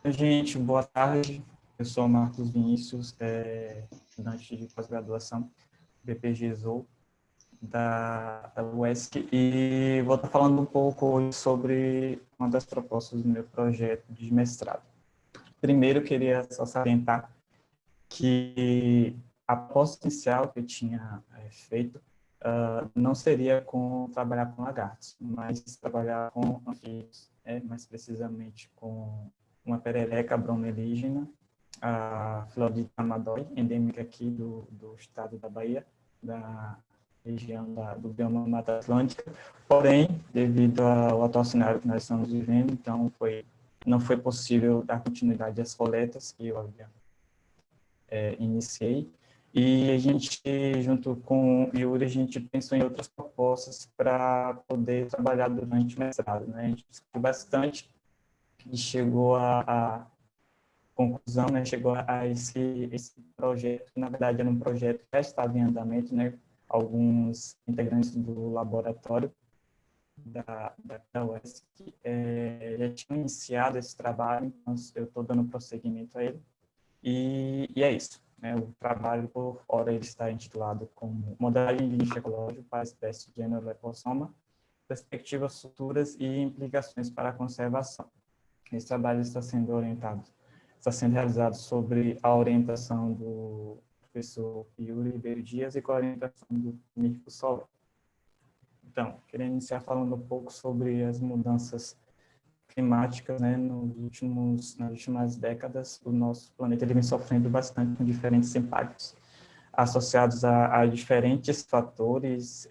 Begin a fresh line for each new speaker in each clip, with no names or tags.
Gente, boa tarde. Eu sou Marcos Vinícius, estudante de pós-graduação, BPGZou, da UESC, e vou estar falando um pouco hoje sobre uma das propostas do meu projeto de mestrado. Primeiro, eu queria só salientar que a proposta inicial que eu tinha feito não seria com trabalhar com lagartos, mas trabalhar com anfíbios, mais precisamente com uma perereca bromelígena, a Florida amadoi, endêmica aqui do estado da Bahia, da região do bioma Mata Atlântica. Porém, devido ao atual cenário que nós estamos vivendo, então não foi possível dar continuidade às coletas que eu havia iniciei. E a gente, junto com o Yuri, a gente pensou em outras propostas para poder trabalhar durante o mestrado, né? A gente discutiu bastante e chegou a conclusão, né? Chegou a esse projeto, que na verdade era um projeto que já estava em andamento, né? Alguns integrantes do laboratório da UESC já tinham iniciado esse trabalho, então eu estou dando prosseguimento a ele. E é isso. Né? O trabalho, por hora, ele está intitulado como Modelagem de nicho ecológico para a espécie de Enolepossoma, perspectivas futuras e implicações para a conservação. Esse trabalho está sendo realizado sobre a orientação do professor Yuri Ribeiro Dias e com a orientação do Mirko Sola. Então, queria iniciar falando um pouco sobre as mudanças climáticas, né? Nas últimas décadas, o nosso planeta ele vem sofrendo bastante com diferentes impactos associados a diferentes fatores,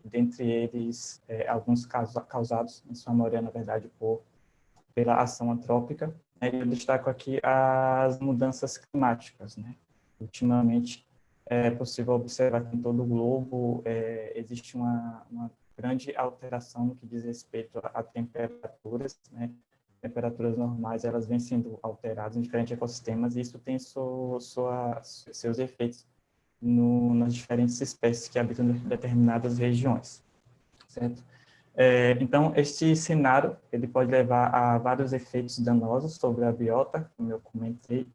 dentre eles alguns casos causados, em sua maioria, na verdade, pela ação antrópica. Eu destaco aqui as mudanças climáticas, né? Ultimamente, é possível observar que em todo o globo existe uma grande alteração no que diz respeito a temperaturas, né? Temperaturas normais, elas vêm sendo alteradas em diferentes ecossistemas e isso tem seus efeitos nas diferentes espécies que habitam em determinadas regiões, certo? Então, este cenário ele pode levar a vários efeitos danosos sobre a biota, como eu comentei.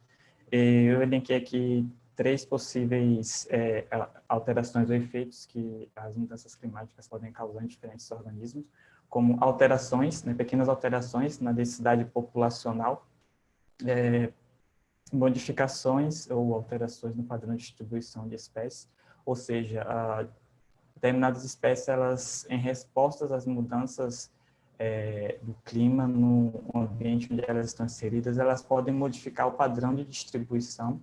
Eu elenquei aqui três possíveis alterações ou efeitos que as mudanças climáticas podem causar em diferentes organismos, como alterações, né, pequenas alterações na densidade populacional, modificações ou alterações no padrão de distribuição de espécies, ou seja, determinadas espécies, elas, em respostas às mudanças do clima no ambiente onde elas estão inseridas, elas podem modificar o padrão de distribuição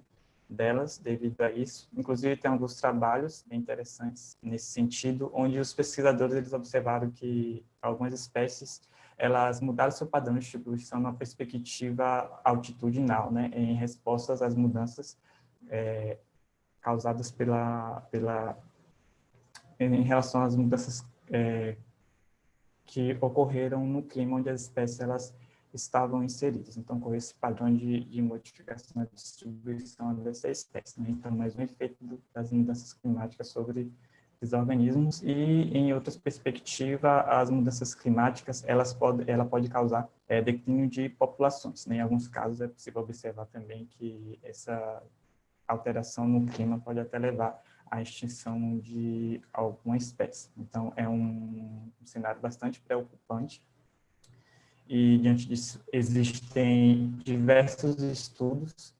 delas devido a isso. Inclusive, tem alguns trabalhos bem interessantes nesse sentido, onde os pesquisadores eles observaram que algumas espécies elas mudaram seu padrão de distribuição numa perspectiva altitudinal, né, em respostas às mudanças causadas em relação às mudanças que ocorreram no clima onde as espécies elas estavam inseridas. Então, com esse padrão de modificação da distribuição dessa espécie. Né? Então, mais um efeito das mudanças climáticas sobre os organismos e, em outras perspectivas, as mudanças climáticas ela pode causar declínio de populações. Né? Em alguns casos, é possível observar também que essa alteração no clima pode até levar à extinção de alguma espécie. Então, é um cenário bastante preocupante. E, diante disso, existem diversos estudos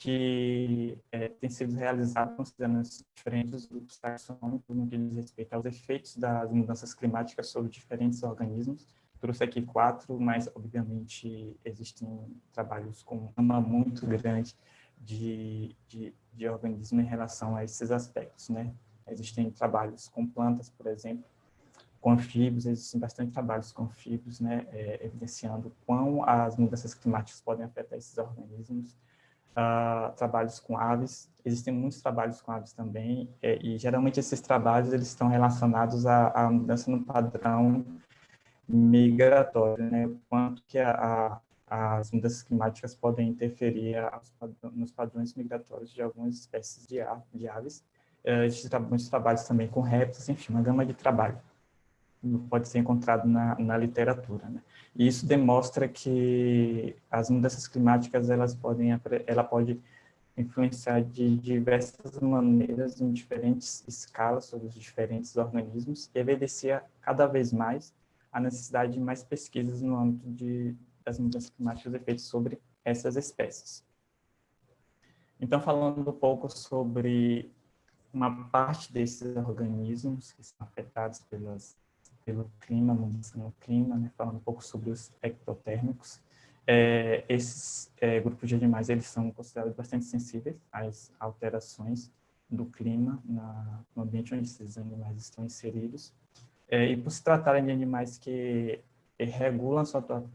que têm sido realizados considerando os diferentes grupos taxonômicos no que diz respeito aos efeitos das mudanças climáticas sobre diferentes organismos. Trouxe aqui 4, mas, obviamente, existem trabalhos com uma gama muito grande de organismo em relação a esses aspectos, né? Existem trabalhos com plantas, por exemplo, com anfíbios, existem bastante trabalhos com anfíbios, né? Evidenciando quão as mudanças climáticas podem afetar esses organismos. Trabalhos com aves, existem muitos trabalhos com aves também, e geralmente esses trabalhos eles estão relacionados à mudança no padrão migratório, né? Quanto que as mudanças climáticas podem interferir nos padrões migratórios de algumas espécies de aves. Existem muitos trabalhos também com répteis, enfim, uma gama de trabalho. pode ser encontrado na literatura, né? E isso demonstra que as mudanças climáticas ela pode influenciar de diversas maneiras, em diferentes escalas, sobre os diferentes organismos, e evidencia cada vez mais a necessidade de mais pesquisas no âmbito das mudanças climáticas e efeitos sobre essas espécies. Então, falando um pouco sobre uma parte desses organismos que são afetados pelo clima, mudança no clima, né? Falando um pouco sobre os ectotérmicos. Esses grupos de animais, eles são considerados bastante sensíveis às alterações do clima no ambiente onde esses animais estão inseridos. E por se tratarem de animais que regulam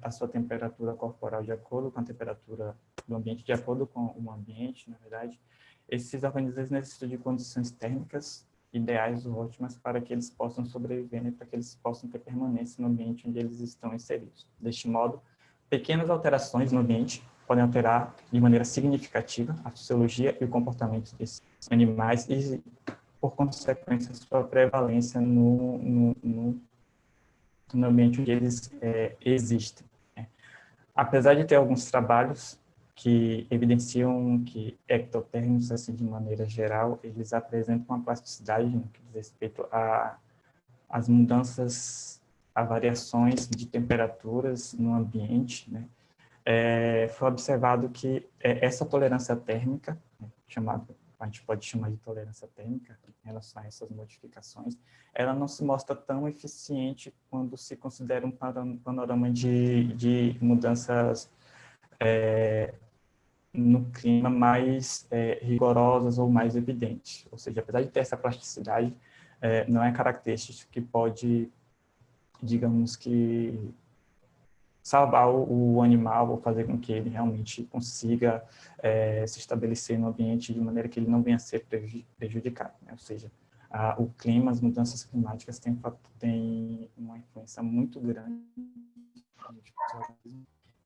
a sua temperatura corporal de acordo com a temperatura do ambiente, de acordo com o ambiente, na verdade, esses organismos necessitam de condições térmicas ideais ou ótimas para que eles possam sobreviver, né, para que eles possam ter permanência no ambiente onde eles estão inseridos. Deste modo, pequenas alterações no ambiente podem alterar de maneira significativa a fisiologia e o comportamento desses animais e, por consequência, sua prevalência no ambiente onde eles existem. Né? Apesar de ter alguns trabalhos que evidenciam que ectotérmicos, assim, de maneira geral, eles apresentam uma plasticidade no que diz respeito às mudanças, a variações de temperaturas no ambiente, né? Foi observado que essa tolerância térmica, né, a gente pode chamar de tolerância térmica em relação a essas modificações, ela não se mostra tão eficiente quando se considera um panorama de mudanças no clima mais rigorosas ou mais evidentes. Ou seja, apesar de ter essa plasticidade, não é característica que pode, digamos que, salvar o animal ou fazer com que ele realmente consiga se estabelecer no ambiente de maneira que ele não venha a ser prejudicado. Né? Ou seja, o clima, as mudanças climáticas têm uma influência muito grande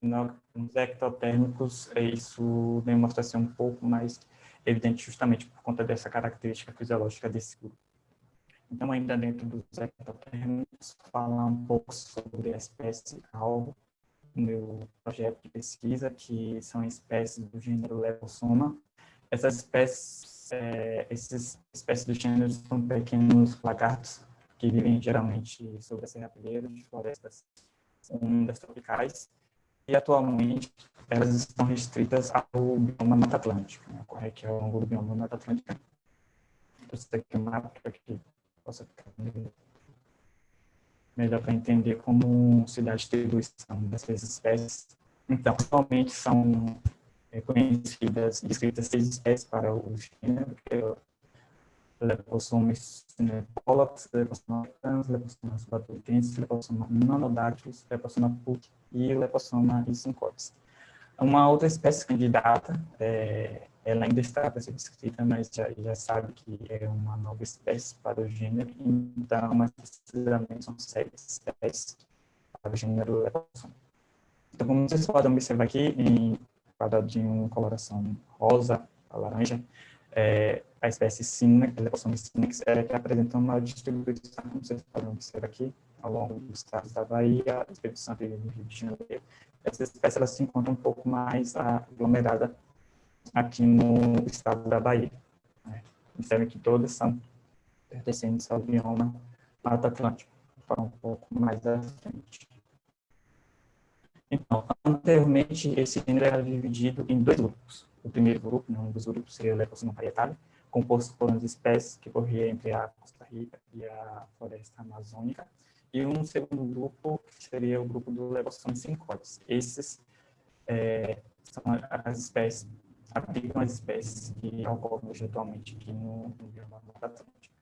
nos ectotérmicos. Isso demonstra ser um pouco mais evidente justamente por conta dessa característica fisiológica desse grupo. Então, ainda dentro dos ectotérmicos, falar um pouco sobre a espécie alvo do meu projeto de pesquisa, que são espécies do gênero Leposoma. Essas espécies do gênero são pequenos lagartos que vivem geralmente sobre as serrapilheiras de florestas úmidas tropicais, e atualmente elas estão restritas ao bioma Mata Atlântica, né? Ocorre aqui ao longo do bioma Mata Atlântica. Isso aqui é um mapa para que possa ficar melhor para entender como se dá a distribuição dessas espécies. Então, atualmente são conhecidas e descritas 6 espécies para o gênero, que é o Lepossoma cinepolax, Lepossoma trans, Lepossoma batutensis, Lepossoma nonodactylus, Lepossoma puck e Lepossoma issincotes. Uma outra espécie candidata, ela ainda está para ser descrita, mas já sabe que é uma nova espécie para o gênero, então, mais precisamente, são 7 espécies para o gênero Lepossoma. Então, como vocês podem observar aqui, em quadradinho coloração rosa a laranja, a espécie Lepossoma sinex, que apresenta uma distribuição, como vocês podem observar aqui, ao longo dos estados da Bahia, Espírito Santo e do Rio de Janeiro. Essa espécie ela se encontra um pouco mais aglomerada aqui no estado da Bahia. Né? Observe que todas são pertencentes ao bioma Mata Atlântico, para um pouco mais à frente. Então, anteriormente, esse gênero era dividido em 2 grupos. O primeiro grupo, um dos grupos, seria o Lepossoma parietale, composto por 11 espécies que corria entre a Costa Rica e a floresta amazônica. E um segundo grupo, que seria o grupo do Lepossoma sincotes. Esses são as espécies, abrigam as espécies que ocorrem hoje atualmente aqui no bioma Mata Atlântica.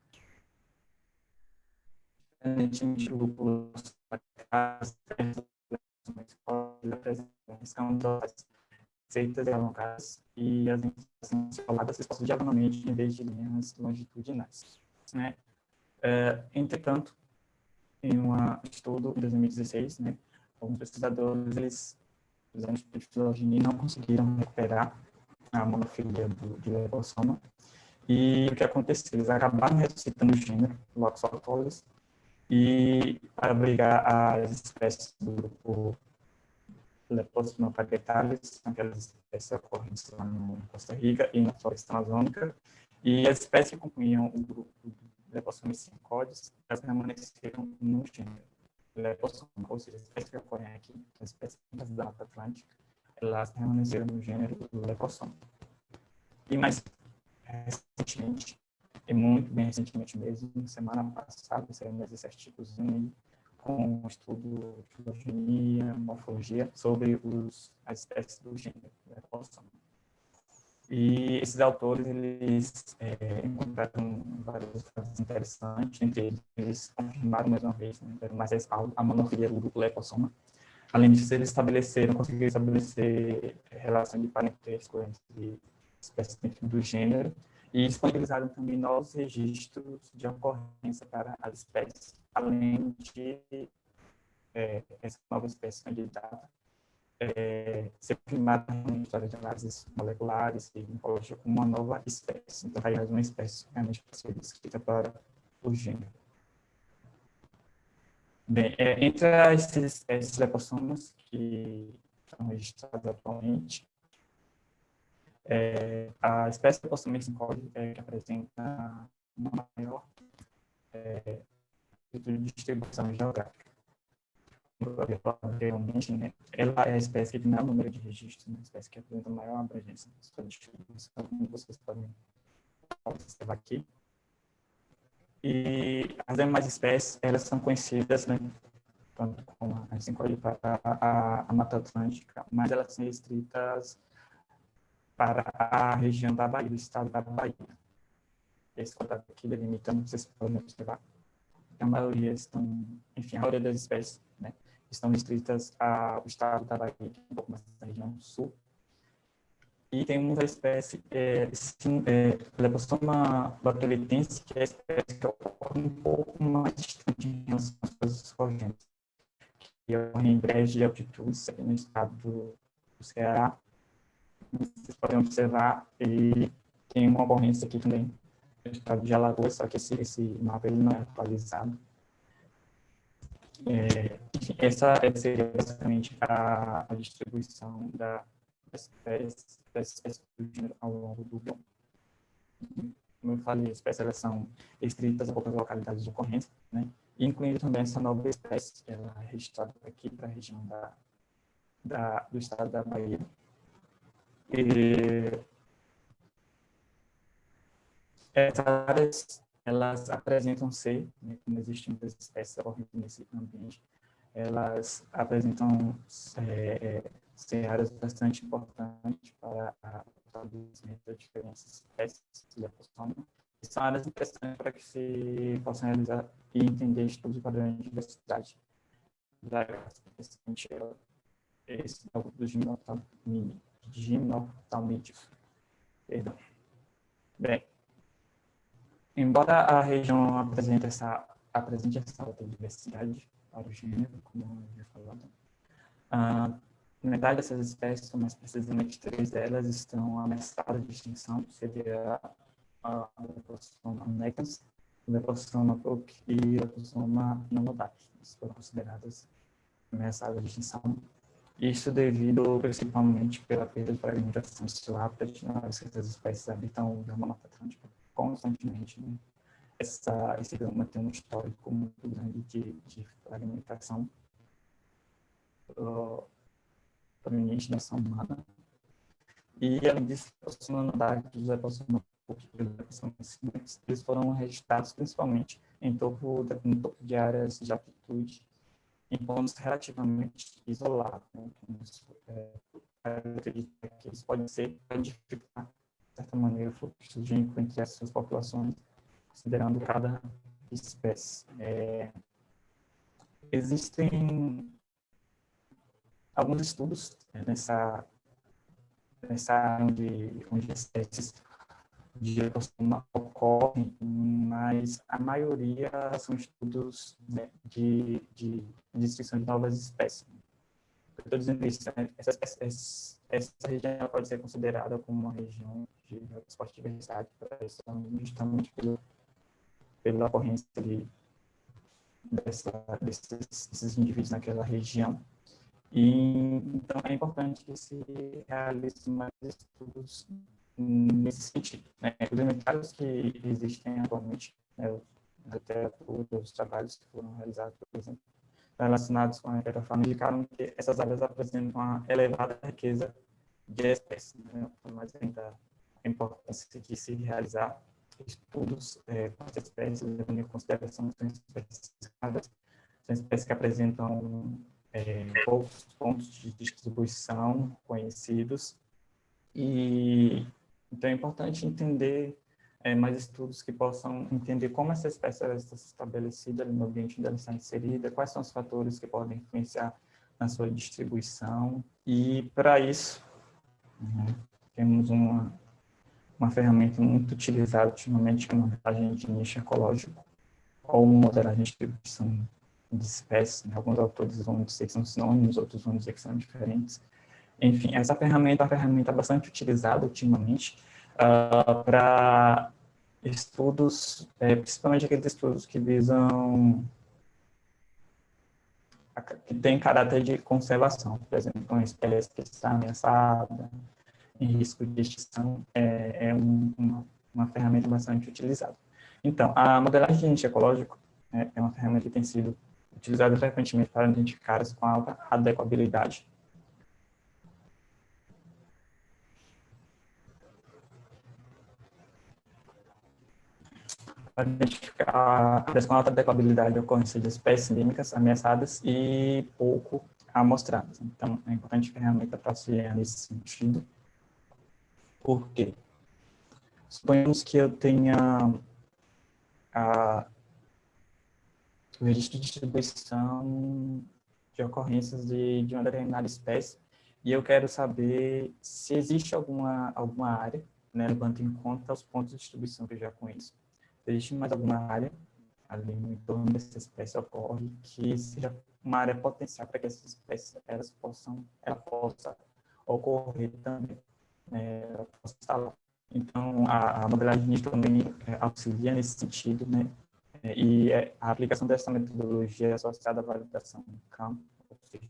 Diferentemente do grupo escandosas, feitas e alongadas, e as inflações isoladas se expostas diagonalmente em vez de linhas longitudinais. Né? Entretanto, em um estudo em 2016, né, alguns pesquisadores, eles fizeram estudo de filogenia e não conseguiram recuperar a monofilia de Lepossoma. E o que aconteceu? Eles acabaram ressuscitando o gênero Loxosceles e para abrigar as espécies do grupo Lepossoma parietalis, aquelas espécies ocorrentes lá no Costa Rica e na floresta amazônica, e as espécies que compunham o grupo Lepossoma sincoides, elas permaneceram no gênero Lepossoma, ou seja, as espécies que ocorrem aqui, as espécies da Mata Atlântica, elas permaneceram no gênero Lepossoma. E mais recentemente, e muito bem recentemente mesmo, semana passada, saiu esse artigozinho com um estudo de filogenia, morfologia, sobre as espécies do gênero Lepossoma. E esses autores, eles encontraram vários casos interessantes, entre eles confirmaram mais uma vez, né, mais respaldo, a monofilia do grupo Lepossoma. Além disso, eles conseguiram estabelecer relação de parentesco entre espécies dentro do gênero e disponibilizaram também novos registros de ocorrência para as espécies, além de essa nova espécie candidata ser confirmada em história de análises moleculares e morfologia como uma nova espécie. Então, vai mais uma espécie realmente para ser descrita para o gênero. Bem, entre esses lepossomas que são registrados atualmente, a espécie Lepossoma sincoide que apresenta uma maior distribuição geográfica. Anteriormente, né, ela é a espécie que tem maior número de registros, né, a espécie que apresenta maior abrangência na sua distribuição, como vocês podem observar aqui. E as demais espécies, elas são conhecidas, né, tanto como a sincoide para a Mata Atlântica, mas elas são restritas para a região da Bahia, do estado da Bahia. Esse quadrado aqui delimitando, vocês podem observar, a maioria estão, enfim, a maioria das espécies, né, estão restritas ao estado da Bahia, um pouco mais da região sul. E tem uma espécie, Lepossoma bacteritense, que é a espécie que ocorre um pouco mais distante em relação às coisas correntes, que ocorre em brejos de altitudes, aqui no estado do Ceará. Vocês podem observar, e tem uma ocorrência aqui também no estado de Alagoas, só que esse mapa ele não é atualizado. Enfim, essa seria basicamente a distribuição das espécies do gênero ao longo do bioma. Como eu falei, as espécies elas são restritas a poucas localidades de ocorrência, né? Incluindo também essa nova espécie, que ela é registrada aqui para a região do estado da Bahia. E essas áreas, elas apresentam ser, né, como existem muitas espécies ocorrendo nesse ambiente, elas apresentam ser áreas bastante importantes para o estabelecimento de diferentes espécies de Lepossoma. São áreas interessantes para que se possam realizar e entender estudos de padrões de diversidade da esse é o do gimnotalmídeos. Perdão. Bem, embora a região apresente essa alta diversidade para o gênero, como eu já falado, metade dessas espécies, ou mais precisamente 3 delas, estão ameaçadas de extinção, seria a Lepossoma necans, Lepossoma cook e Lepossoma nonodac. Foram consideradas ameaçadas de extinção. Isso devido principalmente pela perda de fragmentação celular, que essas espécies habitam o bioma Mata Atlântica constantemente, né? Esse bioma tem um histórico muito grande de fragmentação proveniente da ação humana. E, além disso, os nonodaques, os Lepossoma eles foram registrados principalmente no topo de áreas de altitude, em pontos relativamente isolados, né? Que eles podem dificultar, de certa maneira, o fluxo gênico entre essas populações, considerando cada espécie. Existem alguns estudos nessa área onde espécies de Lepossoma ocorrem, mas a maioria são estudos, né, de descrição de novas espécies. Eu estou dizendo isso, né? Essa região pode ser considerada como uma região de hotspot de diversidade, justamente pela ocorrência desses indivíduos naquela região. E, então, é importante que se realize mais estudos nesse sentido. Né? Os inventários que existem atualmente, né, a literatura, os trabalhos que foram realizados, por exemplo, relacionados com a heterofamia, indicaram que essas áreas apresentam uma elevada riqueza de espécies. Né? Mas ainda a importância de se realizar estudos com as espécies, levando em consideração que são espécies raras, são espécies que apresentam poucos pontos de distribuição conhecidos, e então é importante entender mais estudos que possam entender como essa espécie está estabelecida no ambiente onde ela está inserida, quais são os fatores que podem influenciar na sua distribuição, e para isso temos uma ferramenta muito utilizada ultimamente, que é uma modelagem de nicho ecológico, ou uma modelagem de distribuição de espécies. Né? Alguns autores vão dizer que são sinônimos, outros vão dizer que são diferentes. Enfim, essa ferramenta é uma ferramenta bastante utilizada ultimamente para estudos, principalmente aqueles estudos que visam, que têm caráter de conservação. Por exemplo, uma espécie que está ameaçada, em risco de extinção, uma ferramenta bastante utilizada. Então, a modelagem de nicho ecológico é uma ferramenta que tem sido utilizada frequentemente para identificar áreas com alta adequabilidade. Para identificar áreas com alta adequabilidade de ocorrência de espécies endêmicas ameaçadas e pouco amostradas. Então, é importante a ferramenta para auxiliar nesse sentido. Por quê? Suponhamos que eu tenha o registro de distribuição de ocorrências de uma determinada espécie, e eu quero saber se existe alguma área, né, levando em conta os pontos de distribuição que eu já conheço. Se existe mais alguma área ali no entorno dessa espécie ocorre que seja uma área potencial para que essas espécies ela possa ocorrer também, ela possa estar lá. Então, a modelagem de nicho também auxilia nesse sentido, né? E a aplicação dessa metodologia é associada à validação do campo, ou seja,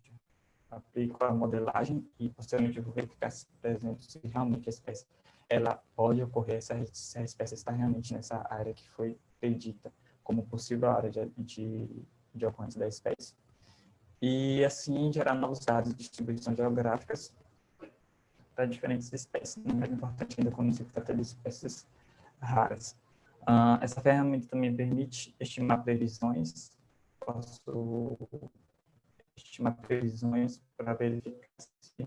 aplico a modelagem e posteriormente eu vou verificar se, por exemplo, se realmente a espécie ela pode ocorrer, se a espécie está realmente nessa área que foi predita como possível área de ocorrência da espécie. E assim gerar novos dados de distribuição geográficas para diferentes espécies. Não é importante ainda quando se trata de espécies raras. Essa ferramenta também permite estimar previsões. Posso estimar previsões para verificar se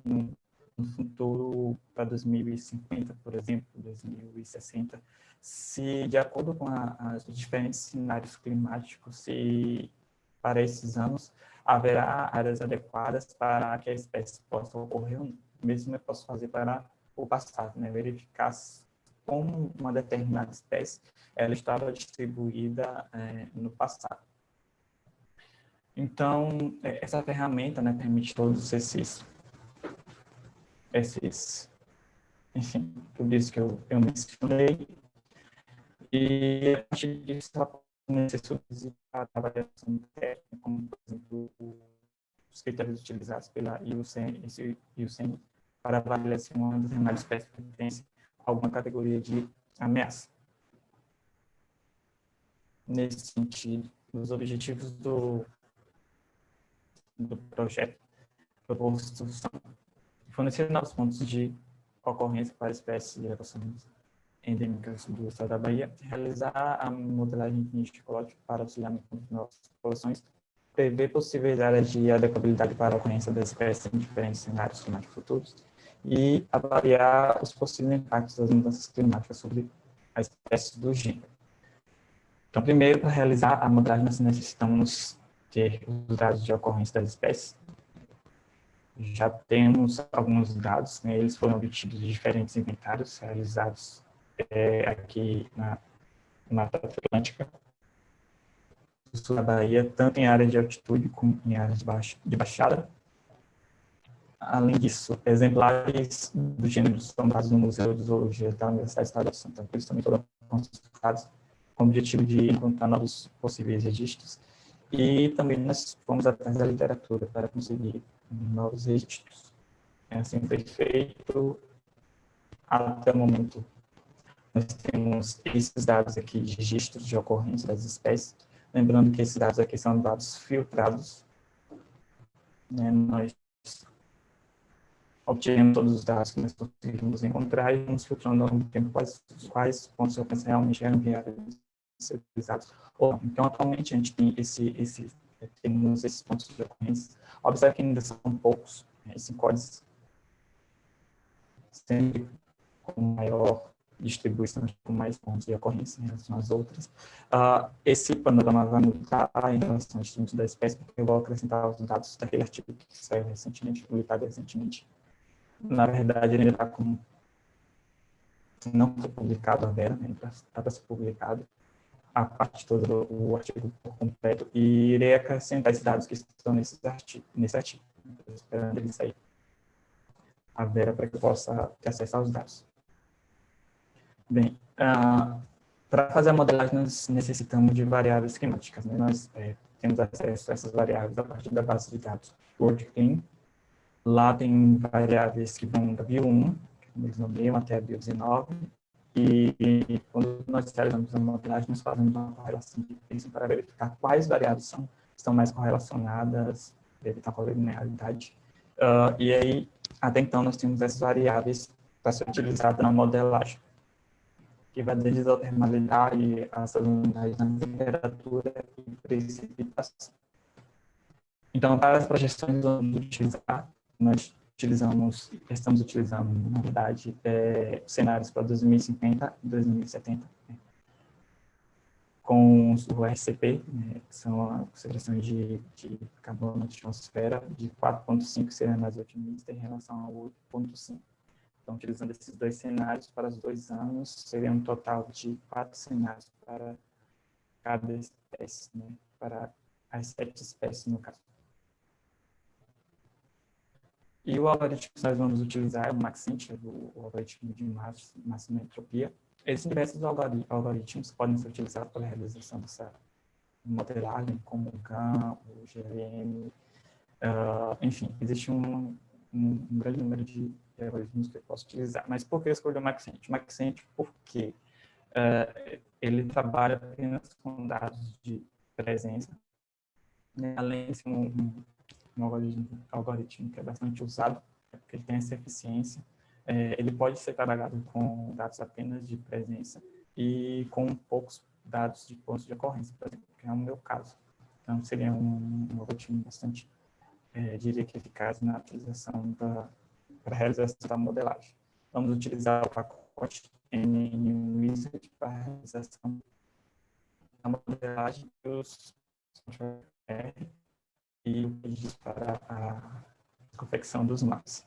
no futuro, para 2050, por exemplo, 2060, se, de acordo com os diferentes cenários climáticos, se para esses anos haverá áreas adequadas para que a espécie possa ocorrer ou não. Mesmo eu posso fazer para o passado, né? Verificar como uma determinada espécie ela estava distribuída no passado. Então, essa ferramenta, né, permite todos enfim, tudo isso que eu mencionei, e a partir disso ela pode ser subsidiada para a avaliação técnica, como, por exemplo, os critérios utilizados pela IUCN para avaliar se uma determinada espécie pertence a alguma categoria de ameaça. Nesse sentido, os objetivos do projeto proposto são fornecer novos pontos de ocorrência para espécies de ecossistemas endêmicas do estado da Bahia, realizar a modelagem de nicho ecológico para auxiliar no encontro de novas populações, prever possíveis áreas de adequabilidade para a ocorrência das espécies em diferentes cenários climáticos futuros e avaliar os possíveis impactos das mudanças climáticas sobre a espécie do gênero. Então, primeiro, para realizar a modelagem, nós necessitamos ter os dados de ocorrência das espécies. Já temos alguns dados, né? Eles foram obtidos de diferentes inventários realizados aqui na Mata Atlântica, no sul da Bahia, tanto em áreas de altitude como em áreas de baixada. Além disso, exemplares do gênero são dados no Museu de Zoologia da Universidade Estadual de Santa Cruz, também foram consultados com o objetivo de encontrar novos possíveis registros E também nós fomos atrás da literatura para conseguir novos registros. Assim foi feito até o momento. Nós temos esses dados aqui de registros de ocorrência das espécies. Lembrando que esses dados aqui são dados filtrados. Nós obtivemos todos os dados que nós conseguimos encontrar e vamos filtrando ao mesmo tempo quais pontos de ocorrência realmente eram viáveis de ser utilizados ou não. Então, atualmente, a gente tem temos esses pontos de ocorrência. Observe que ainda são poucos, esses códigos sempre com maior distribuição, com mais pontos de ocorrência em relação às outras. Esse panorama vai mudar em relação ao estudo da espécie, porque eu vou acrescentar os dados daquele artigo que saiu recentemente, publicado recentemente. Na verdade, ele ainda está com... não foi publicado a Vera, né? Está para ser publicado a parte toda do artigo por completo, e irei acrescentar esses dados que estão nesse artigo. Estou esperando ele sair a Vera para que eu possa ter acesso aos dados. Bem, para fazer a modelagem, nós necessitamos de variáveis climáticas. Né? Nós temos acesso a essas variáveis a partir da base de dados WorldClim. Lá tem variáveis que vão da bio1, que eles nomeiam, até a bio19. E quando nós realizamos a modelagem, nós fazemos uma correlação de preço para verificar quais variáveis estão mais correlacionadas, evitar a linearidade. E aí, até então, nós temos essas variáveis para ser utilizadas na modelagem, que vai desde a termalidade, a salinidade na temperatura e precipitação. Então, para as projeções vamos utilizar, nós estamos utilizando, na verdade, cenários para 2050 e 2070, né, com o RCP, né, que são as concentrações de carbono na atmosfera, de 4,5, seria mais otimista em relação a 8,5. Então, utilizando esses dois cenários para os 2 anos, seria um total de 4 cenários para cada espécie, né, para as 7 espécies, no caso. E o algoritmo que nós vamos utilizar é o Maxent, o algoritmo de máxima entropia. Existem diversos algoritmos que podem ser utilizados para a realização dessa modelagem, como o GAN, o GLM, enfim, existe um grande número de algoritmos que eu posso utilizar. Mas por que eu escolhi o Maxent? O Maxent porque ele trabalha apenas com dados de presença, né? Além de ser um algoritmo que é bastante usado, porque ele tem essa eficiência. Ele pode ser trabalhado com dados apenas de presença e com poucos dados de pontos de ocorrência, por exemplo, que é o meu caso. Então, seria um algoritmo bastante, diria que eficaz na utilização para a realização da modelagem. Vamos utilizar o pacote NNU Wizard para a realização da modelagem dos R e o pedido para a confecção dos mapas.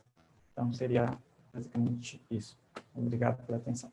Então, seria basicamente isso. Obrigado pela atenção.